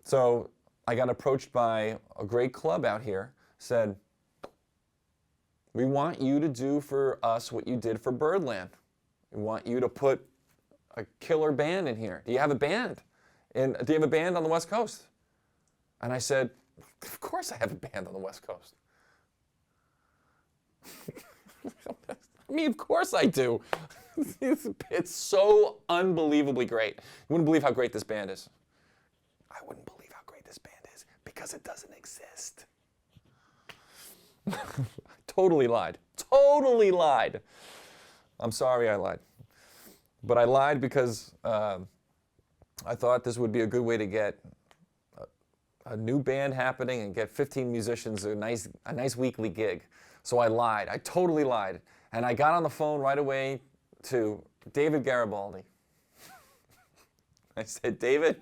So I got approached by a great club out here, said, we want you to do for us what you did for Birdland. We want you to put a killer band in here. Do you have a band? And do you have a band on the West Coast? And I said, of course I have a band on the West Coast. I mean, of course I do. It's so unbelievably great. You wouldn't believe how great this band is. I wouldn't believe how great this band is because it doesn't exist. Totally lied. Totally lied. I'm sorry I lied. But I lied because I thought this would be a good way to get a new band happening and get 15 musicians a nice weekly gig. So I lied. I totally lied. And I got on the phone right away to David Garibaldi. I said, David,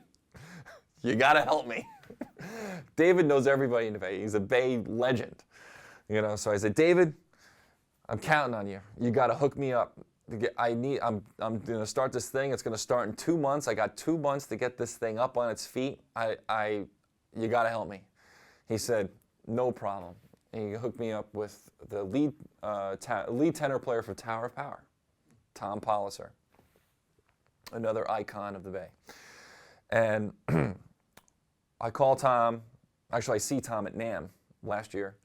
you got to help me. David knows everybody in the Bay. He's a Bay legend. You know, so I said, David, I'm counting on you. You got to hook me up. I'm going to start this thing. It's going to start in 2 months. I got 2 months to get this thing up on its feet. You got to help me. He said, no problem. And he hooked me up with the lead tenor player for Tower of Power, Tom Policer, another icon of the Bay. And I call Tom. Actually, I see Tom at NAMM last year.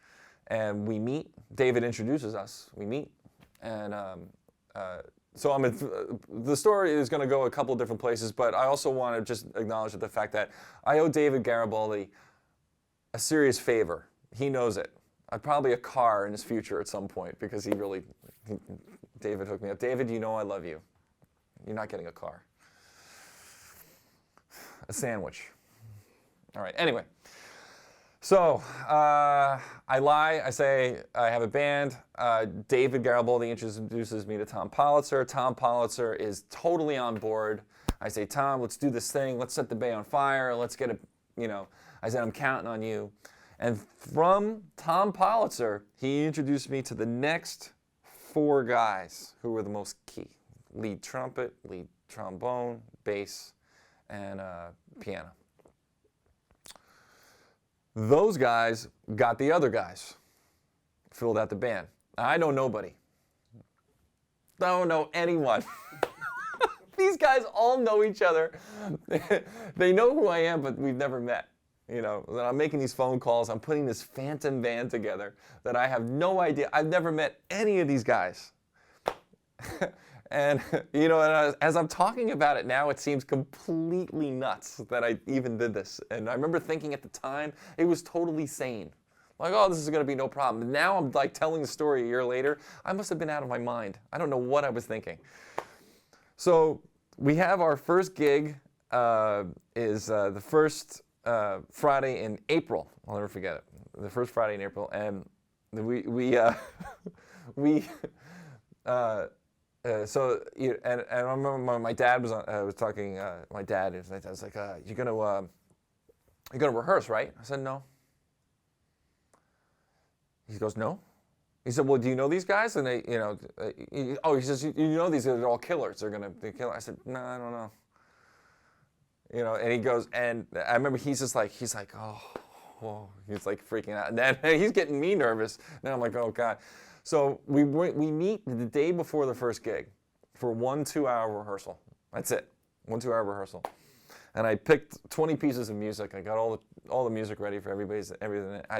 And we meet. David introduces us. We meet. And so the story is going to go a couple of different places, but I also want to just acknowledge the fact that I owe David Garibaldi a serious favor. He knows it. Probably a car in his future at some point because David hooked me up. David, you know I love you. You're not getting a car. A sandwich. All right, anyway. So I lie. I say I have a band. David Garibaldi introduces me to Tom Policer. Tom Policer is totally on board. I say, Tom, let's do this thing. Let's set the Bay on fire. Let's get it, you know. I said, I'm counting on you. And from Tom Policer, he introduced me to the next 4 guys who were the most key. Lead trumpet, lead trombone, bass, and piano. Those guys got the other guys, filled out the band. I know nobody. Don't know anyone. These guys all know each other. They know who I am, but we've never met. You know, I'm making these phone calls. I'm putting this phantom band together that I have no idea. I've never met any of these guys. And, you know, as I'm talking about it now, it seems completely nuts that I even did this. And I remember thinking at the time, it was totally sane. Like, oh, this is going to be no problem. Now I'm like telling the story a year later. I must have been out of my mind. I don't know what I was thinking. So we have our first gig is the first Friday in April. I'll never forget it. The first Friday in April. And so I remember my dad was talking. My dad was like, "You're gonna rehearse, right?" I said, "No." He goes, "No." He said, "Well, do you know these guys?" And they, you know, he says, "You know these guys are all killers. They're gonna be killers." I said, "No, I don't know." You know, and he goes, and I remember he's like, "Oh," whoa. He's like freaking out, and then he's getting me nervous. And I'm like, "Oh God." So we meet the day before the first gig for 1 2-hour rehearsal. That's it, 1 2-hour rehearsal. And I picked 20 pieces of music. I got all the music ready for everything. I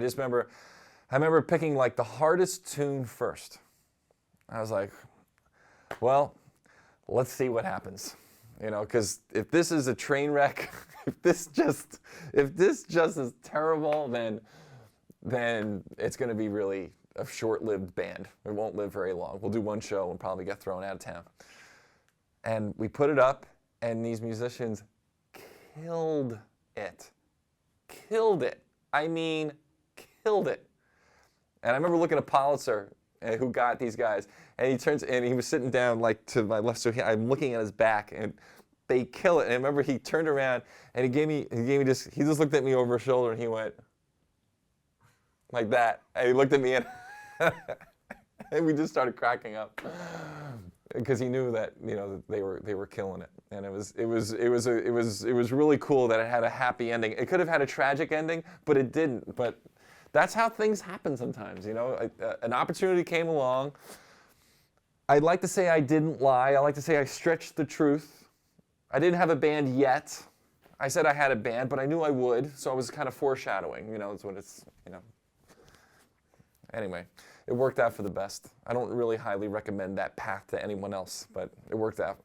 remember picking like the hardest tune first. I was like, well, let's see what happens. You know, because if this is a train wreck, if this just is terrible, then it's going to be really a short-lived band. It won't live very long. We'll do 1 show and probably get thrown out of town. And we put it up, and these musicians killed it. Killed it. I mean, killed it. And I remember looking at Policer, who got these guys, and he turns, and he was sitting down like to my left, so I'm looking at his back, and they kill it. And I remember he turned around, and he just looked at me over his shoulder, and he went like that. And he looked at me, and and we just started cracking up because he knew that, you know, they were killing it. And it was really cool that it had a happy ending. It could have had a tragic ending, but it didn't. But that's how things happen sometimes, you know. An opportunity came along. I'd like to say I didn't lie. I like to say I stretched the truth. I didn't have a band yet. I said I had a band, but I knew I would, so I was kind of foreshadowing, you know, that's what it's, you know. Anyway, it worked out for the best. I don't really highly recommend that path to anyone else, but it worked out.